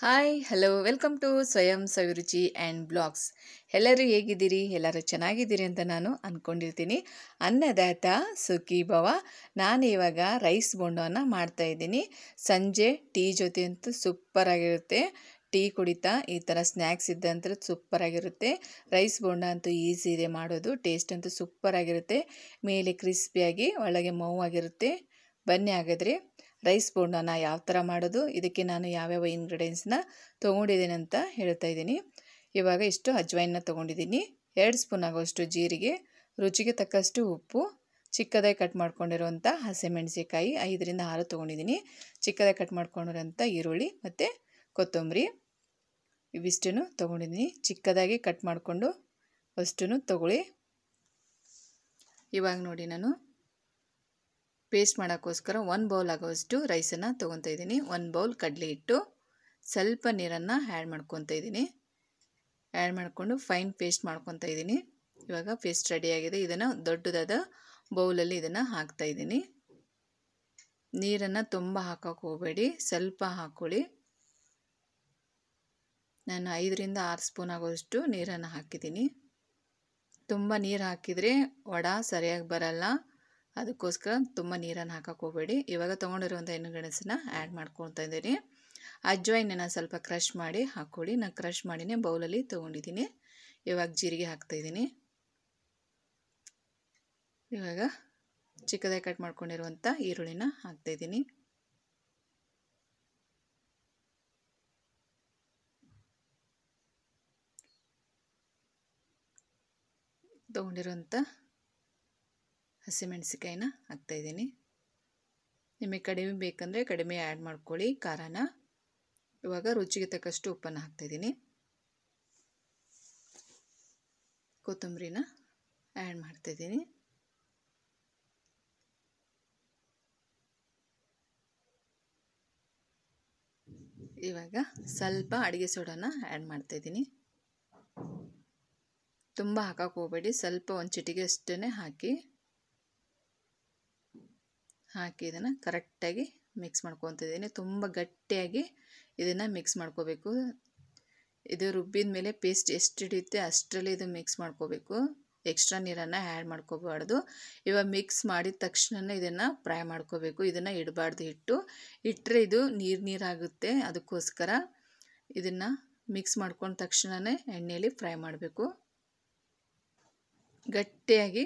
Hi hello welcome to ಸ್ವಯಂ ಸವಿರುಚಿ and blogs. ಎಲ್ಲರೂ ಹೇಗಿದ್ದೀರಿ? ಎಲ್ಲರೂ ಚೆನ್ನಾಗಿದ್ದೀರಿ ಅಂತ ನಾನು ಅಂದ್ಕೊಂಡಿರ್ತೀನಿ. ಅನ್ನದಾತ ಸುಖಿ ಭವ. ನಾನು ಇವಾಗ ರೈಸ್ ಬೋಂಡವನ್ನು ಮಾಡ್ತಾಯಿದ್ದೀನಿ. ಸಂಜೆ ಟೀ ಜೊತೆ ಅಂತೂ ಸೂಪರಾಗಿರುತ್ತೆ. ಟೀ ಕುಡಿತಾ ಈ ಥರ ಸ್ನ್ಯಾಕ್ಸ್ ಇದ್ದಂತೂ ಸೂಪರಾಗಿರುತ್ತೆ. ರೈಸ್ ಬೋಂಡ ಅಂತೂ ಈಸಿ ಇದೆ ಮಾಡೋದು. ಟೇಸ್ಟ್ ಅಂತೂ ಸೂಪರಾಗಿರುತ್ತೆ. ಮೇಲೆ ಕ್ರಿಸ್ಪಿಯಾಗಿ ಒಳಗೆ ಮೌವಾಗಿರುತ್ತೆ. ಬನ್ನಿ ಹಾಗಾದರೆ ರೈಸ್ ಬೋಂಡನ ಯಾವ ಥರ ಮಾಡೋದು, ಇದಕ್ಕೆ ನಾನು ಯಾವ್ಯಾವ ಇಂಗ್ರೀಡಿಯೆಂಟ್ಸ್ನ ತೊಗೊಂಡಿದ್ದೀನಿ ಅಂತ ಹೇಳ್ತಾ ಇದ್ದೀನಿ. ಇವಾಗ ಇಷ್ಟು ಅಜ್ವೈನ್ನ ತೊಗೊಂಡಿದ್ದೀನಿ, 2 ಸ್ಪೂನ್ ಆಗೋಷ್ಟು ಜೀರಿಗೆ, ರುಚಿಗೆ ತಕ್ಕಷ್ಟು ಉಪ್ಪು, ಚಿಕ್ಕದಾಗಿ ಕಟ್ ಮಾಡ್ಕೊಂಡಿರುವಂಥ ಹಸಿಮೆಣಸಿಕಾಯಿ 5ರಿಂದ 6 ತೊಗೊಂಡಿದ್ದೀನಿ, ಚಿಕ್ಕದಾಗಿ ಕಟ್ ಮಾಡ್ಕೊಂಡಿರೋಂಥ ಈರುಳ್ಳಿ ಮತ್ತು ಕೊತ್ತಂಬರಿ ಇವಿಷ್ಟನ್ನು ತೊಗೊಂಡಿದ್ದೀನಿ. ಚಿಕ್ಕದಾಗಿ ಕಟ್ ಮಾಡಿಕೊಂಡು ಅಷ್ಟನ್ನು ತೊಗೊಳ್ಳಿ. ಇವಾಗ ನೋಡಿ ನಾನು ಪೇಸ್ಟ್ ಮಾಡೋಕ್ಕೋಸ್ಕರ 1 ಬೌಲ್ ಆಗೋಷ್ಟು ರೈಸನ್ನು ತೊಗೊತಾ ಇದ್ದೀನಿ. 1 ಬೌಲ್ ಕಡಲೆ ಹಿಟ್ಟು, ಸ್ವಲ್ಪ ನೀರನ್ನು ಆ್ಯಡ್ ಮಾಡ್ಕೊತಾ ಇದ್ದೀನಿ. ಆ್ಯಡ್ ಮಾಡಿಕೊಂಡು ಫೈನ್ ಪೇಸ್ಟ್ ಮಾಡ್ಕೊತಾ ಇದ್ದೀನಿ. ಇವಾಗ ಪೇಸ್ಟ್ ರೆಡಿಯಾಗಿದೆ. ಇದನ್ನು ದೊಡ್ಡದಾದ ಬೌಲಲ್ಲಿ ಇದನ್ನು ಹಾಕ್ತಾಯಿದ್ದೀನಿ. ನೀರನ್ನು ತುಂಬ ಹಾಕೋಕ್ಕೆ ಹೋಗಬೇಡಿ, ಸ್ವಲ್ಪ ಹಾಕ್ಕೊಳ್ಳಿ. ನಾನು 5ರಿಂದ 6 ಸ್ಪೂನ್ ಆಗೋಷ್ಟು ನೀರನ್ನು ಹಾಕಿದ್ದೀನಿ. ತುಂಬ ನೀರು ಹಾಕಿದರೆ ವಡೆ ಸರಿಯಾಗಿ ಬರಲ್ಲ, ಅದಕ್ಕೋಸ್ಕರ ತುಂಬ ನೀರನ್ನು ಹಾಕೋಕ್ಕೆ ಹೋಗಬೇಡಿ. ಇವಾಗ ತೊಗೊಂಡಿರುವಂಥ ಇಂಗ್ರೀಡಿಯೆಂಟ್ಸನ್ನ ಆ್ಯಡ್ ಮಾಡ್ಕೊತಾ ಇದ್ದೀನಿ. ಅಜ್ವೈನನ್ನು ಸ್ವಲ್ಪ ಕ್ರಷ್ ಮಾಡಿ ಹಾಕ್ಕೊಳ್ಳಿ. ನಾನು ಕ್ರಷ್ ಮಾಡಿನೇ ಬೌಲಲ್ಲಿ ತೊಗೊಂಡಿದ್ದೀನಿ. ಇವಾಗ ಜೀರಿಗೆ ಹಾಕ್ತಾಯಿದ್ದೀನಿ. ಇವಾಗ ಚಿಕ್ಕದಾಗಿ ಕಟ್ ಮಾಡ್ಕೊಂಡಿರುವಂಥ ಈರುಳ್ಳಿನ ಹಾಕ್ತಾಯಿದ್ದೀನಿ. ತೊಗೊಂಡಿರುವಂಥ ಹಸಿಮೆಣಸಿಕಾಯಿನ ಹಾಕ್ತಾಯಿದ್ದೀನಿ. ನಿಮಗೆ ಕಡಿಮೆ ಬೇಕಂದರೆ ಕಡಿಮೆ ಆ್ಯಡ್ ಮಾಡ್ಕೊಳ್ಳಿ ಖಾರನ. ಇವಾಗ ರುಚಿಗೆ ತಕ್ಕಷ್ಟು ಉಪ್ಪನ್ನು ಹಾಕ್ತಾಯಿದ್ದೀನಿ. ಕೊತ್ತಂಬರಿನ ಆ್ಯಡ್ ಮಾಡ್ತಾಯಿದ್ದೀನಿ. ಇವಾಗ ಸ್ವಲ್ಪ ಅಡುಗೆ ಸೋಡಾನ ಆ್ಯಡ್ ಮಾಡ್ತಾಯಿದ್ದೀನಿ. ತುಂಬ ಹಾಕೋಕ್ಕೆ ಹೋಗಬೇಡಿ, ಸ್ವಲ್ಪ ಒಂದು ಚಿಟಿಕೆ ಅಷ್ಟೇ ಹಾಕಿ ಇದನ್ನು ಕರೆಕ್ಟಾಗಿ ಮಿಕ್ಸ್ ಮಾಡ್ಕೊತಿದ್ದೀನಿ. ತುಂಬ ಗಟ್ಟಿಯಾಗಿ ಇದನ್ನು ಮಿಕ್ಸ್ ಮಾಡ್ಕೋಬೇಕು. ಇದು ರುಬ್ಬಿದ ಮೇಲೆ ಪೇಸ್ಟ್ ಎಷ್ಟು ಹಿಡಿಯುತ್ತೆ ಅಷ್ಟರಲ್ಲಿ ಇದು ಮಿಕ್ಸ್ ಮಾಡ್ಕೋಬೇಕು. ಎಕ್ಸ್ಟ್ರಾ ನೀರನ್ನು ಆ್ಯಡ್ ಮಾಡ್ಕೋಬಾರ್ದು. ಇವಾಗ ಮಿಕ್ಸ್ ಮಾಡಿದ ತಕ್ಷಣ ಇದನ್ನು ಫ್ರೈ ಮಾಡ್ಕೋಬೇಕು. ಇದನ್ನು ಇಡಬಾರ್ದು, ಇಟ್ಟರೆ ಇದು ನೀರಾಗುತ್ತೆ. ಅದಕ್ಕೋಸ್ಕರ ಇದನ್ನು ಮಿಕ್ಸ್ ಮಾಡ್ಕೊಂಡ ತಕ್ಷಣವೇ ಎಣ್ಣೆಯಲ್ಲಿ ಫ್ರೈ ಮಾಡಬೇಕು. ಗಟ್ಟಿಯಾಗಿ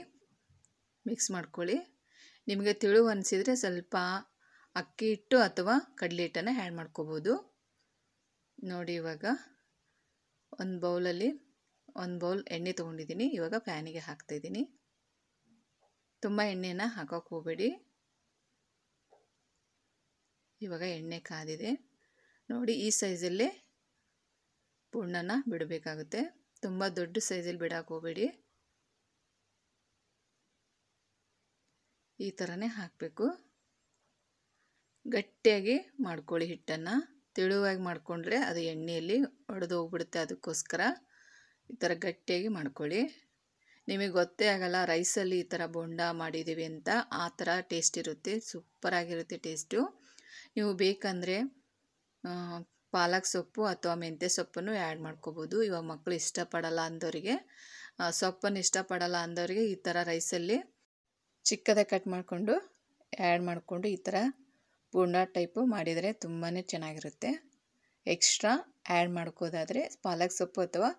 ಮಿಕ್ಸ್ ಮಾಡ್ಕೊಳ್ಳಿ. ನಿಮಗೆ ತಿಳು ಅನಿಸಿದರೆ ಸ್ವಲ್ಪ ಅಕ್ಕಿ ಹಿಟ್ಟು ಅಥವಾ ಕಡಲೆ ಹಿಟ್ಟನ್ನು ಆ್ಯಡ್ ಮಾಡ್ಕೋಬೋದು. ನೋಡಿ ಇವಾಗ ಒಂದು ಬೌಲಲ್ಲಿ 1 ಬೌಲ್ ಎಣ್ಣೆ ತೊಗೊಂಡಿದ್ದೀನಿ. ಇವಾಗ ಪ್ಯಾನಿಗೆ ಹಾಕ್ತಾಯಿದ್ದೀನಿ. ತುಂಬ ಎಣ್ಣೆನ ಹಾಕೋಕ್ಕೆ ಹೋಗಬೇಡಿ. ಇವಾಗ ಎಣ್ಣೆ ಕಾದಿದೆ ನೋಡಿ. ಈ ಸೈಜಲ್ಲೇ ಪೂರ್ಣನ ಬಿಡಬೇಕಾಗುತ್ತೆ. ತುಂಬ ದೊಡ್ಡ ಸೈಜಲ್ಲಿ ಬಿಡೋಕೆ ಹೋಗಬೇಡಿ. ಈ ಥರನೇ ಹಾಕಬೇಕು. ಗಟ್ಟಿಯಾಗಿ ಮಾಡ್ಕೊಳ್ಳಿ ಹಿಟ್ಟನ್ನು. ತೆಳುವಾಗಿ ಮಾಡಿಕೊಂಡ್ರೆ ಅದು ಎಣ್ಣೆಯಲ್ಲಿ ಒಡೆದು ಹೋಗ್ಬಿಡುತ್ತೆ. ಅದಕ್ಕೋಸ್ಕರ ಈ ಥರ ಗಟ್ಟಿಯಾಗಿ ಮಾಡ್ಕೊಳ್ಳಿ. ನಿಮಗೆ ಗೊತ್ತೇ ಆಗಲ್ಲ ರೈಸಲ್ಲಿ ಈ ಥರ ಬೋಂಡ ಮಾಡಿದ್ದೀವಿ ಅಂತ. ಆ ಥರ ಟೇಸ್ಟ್ ಇರುತ್ತೆ, ಸೂಪರಾಗಿರುತ್ತೆ ಟೇಸ್ಟು. ನೀವು ಬೇಕಂದರೆ ಪಾಲಕ್ ಸೊಪ್ಪು ಅಥವಾ ಮೆಂತ್ಯ ಸೊಪ್ಪನ್ನು ಆ್ಯಡ್ ಮಾಡ್ಕೋಬೋದು. ಇವಾಗ ಮಕ್ಕಳು ಇಷ್ಟಪಡಲ್ಲ ಅಂದವರಿಗೆ, ಸೊಪ್ಪನ್ನು ಇಷ್ಟಪಡಲ್ಲ ಅಂದವರಿಗೆ ಈ ಥರ ರೈಸಲ್ಲಿ ಚಿಕ್ಕದಾಗಿ ಕಟ್ ಮಾಡಿಕೊಂಡು ಆ್ಯಡ್ ಮಾಡಿಕೊಂಡು ಈ ಥರ ಬೋಂಡ ಟೈಪು ಮಾಡಿದರೆ ತುಂಬಾ ಚೆನ್ನಾಗಿರುತ್ತೆ. ಎಕ್ಸ್ಟ್ರಾ ಆ್ಯಡ್ ಮಾಡ್ಕೋದಾದರೆ ಪಾಲಕ್ ಸೊಪ್ಪು ಅಥವಾ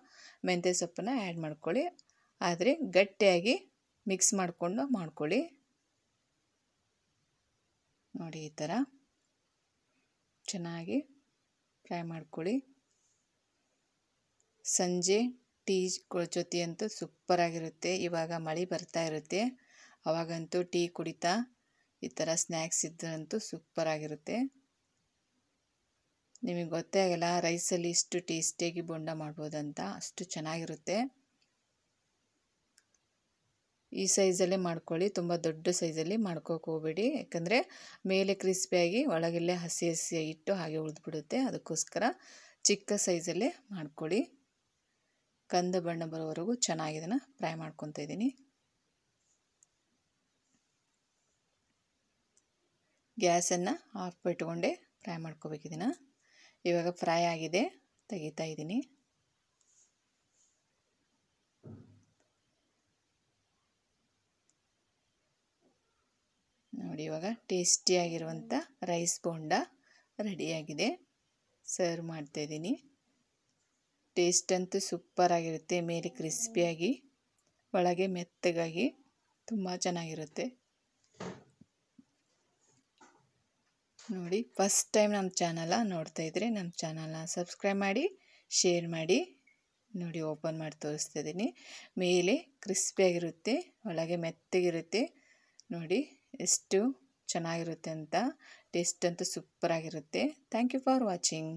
ಮೆಂತ್ಯ ಸೊಪ್ಪನ್ನು ಆ್ಯಡ್ ಮಾಡ್ಕೊಳ್ಳಿ. ಆದರೆ ಗಟ್ಟಿಯಾಗಿ ಮಿಕ್ಸ್ ಮಾಡಿಕೊಂಡು ಮಾಡ್ಕೊಳ್ಳಿ. ನೋಡಿ ಈ ಥರ ಚೆನ್ನಾಗಿ ಫ್ರೈ ಮಾಡ್ಕೊಳ್ಳಿ. ಸಂಜೆ ಟೀ ಜೊತೆ ಅಂತೂ ಸೂಪರಾಗಿರುತ್ತೆ. ಇವಾಗ ಮಳೆ ಬರ್ತಾ ಇರುತ್ತೆ, ಅವಾಗಂತೂ ಟೀ ಕುಡಿತಾ ಈ ಥರ ಸ್ನ್ಯಾಕ್ಸ್ ಇದ್ದಂತೂ ಸೂಪರಾಗಿರುತ್ತೆ. ನಿಮಗೆ ಗೊತ್ತೇ ಆಗಲ್ಲ ರೈಸಲ್ಲಿ ಇಷ್ಟು ಟೇಸ್ಟಿಯಾಗಿ ಬೋಂಡ ಮಾಡ್ಬೋದಂತ, ಅಷ್ಟು ಚೆನ್ನಾಗಿರುತ್ತೆ. ಈ ಸೈಜಲ್ಲೇ ಮಾಡ್ಕೊಳ್ಳಿ, ತುಂಬ ದೊಡ್ಡ ಸೈಜಲ್ಲಿ ಮಾಡ್ಕೋಕೆ ಹೋಗಬೇಡಿ. ಯಾಕಂದರೆ ಮೇಲೆ ಕ್ರಿಸ್ಪಿಯಾಗಿ ಒಳಗೆಲ್ಲೇ ಹಸಿ ಇಟ್ಟು ಹಾಗೆ ಉಳಿದ್ಬಿಡುತ್ತೆ. ಅದಕ್ಕೋಸ್ಕರ ಚಿಕ್ಕ ಸೈಜಲ್ಲೇ ಮಾಡ್ಕೊಳ್ಳಿ. ಕಂದು ಬಣ್ಣ ಬರೋವರೆಗೂ ಚೆನ್ನಾಗಿ ಇದನ್ನು ಫ್ರೈ ಮಾಡ್ಕೊತಾ ಇದ್ದೀನಿ. ಗ್ಯಾಸನ್ನು ಆಫ್ ಇಟ್ಕೊಂಡೆ ಫ್ರೈ ಮಾಡ್ಕೋಬೇಕು ಇದನ್ನು. ಇವಾಗ ಫ್ರೈ ಆಗಿದೆ, ತೆಗಿತಾ ಇದ್ದೀನಿ. ನೋಡಿ, ಇವಾಗ ಟೇಸ್ಟಿಯಾಗಿರುವಂಥ ರೈಸ್ ಬೋಂಡ ರೆಡಿಯಾಗಿದೆ. ಸರ್ವ್ ಮಾಡ್ತಾಯಿದ್ದೀನಿ. ಟೇಸ್ಟ್ ಅಂತೂ ಸೂಪರಾಗಿರುತ್ತೆ. ಮೇಲೆ ಕ್ರಿಸ್ಪಿಯಾಗಿ, ಒಳಗೆ ಮೆತ್ತಗಾಗಿ ತುಂಬ ಚೆನ್ನಾಗಿರುತ್ತೆ. ನೋಡಿ, ಫಸ್ಟ್ ಟೈಮ್ ನಮ್ಮ ಚಾನಲ ನೋಡ್ತಾಯಿದ್ರೆ ನಮ್ಮ ಚಾನಲ್ನ ಸಬ್ಸ್ಕ್ರೈಬ್ ಮಾಡಿ, ಶೇರ್ ಮಾಡಿ. ನೋಡಿ, ಓಪನ್ ಮಾಡಿ ತೋರಿಸ್ತಾ ಇದ್ದೀನಿ. ಮೇಲೆ ಕ್ರಿಸ್ಪಿಯಾಗಿರುತ್ತೆ, ಒಳಗೆ ಮೆತ್ತಗಿರುತ್ತೆ. ನೋಡಿ ಎಷ್ಟು ಚೆನ್ನಾಗಿರುತ್ತೆ ಅಂತ. ಟೇಸ್ಟ್ ಅಂತೂ ಸೂಪರಾಗಿರುತ್ತೆ. Thank you for watching.